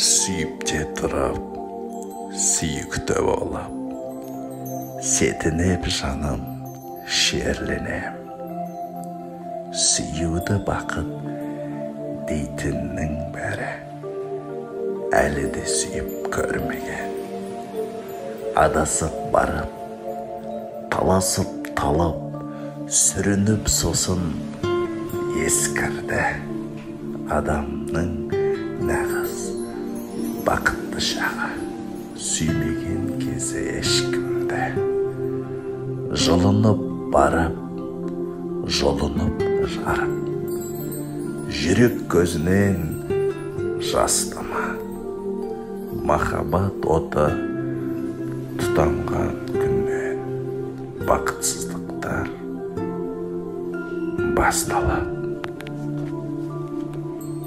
Sүйіпте тұрып, сүйікті болып, сетінеп жаным шерленем. Сүйуді бақыт дейтіннің бәрі әлі де сүйіп көрмеген. Адасып барып, таласып талып, сүрініп сосын ескірді. Адамның нағыз бақытты шағы сүймеген кезі ешкімді. Жылынып барып, жолынып жарып, жүрек көзінен жастама. Махаббат оты тұтанған күннен бақытсыздықтар басталады.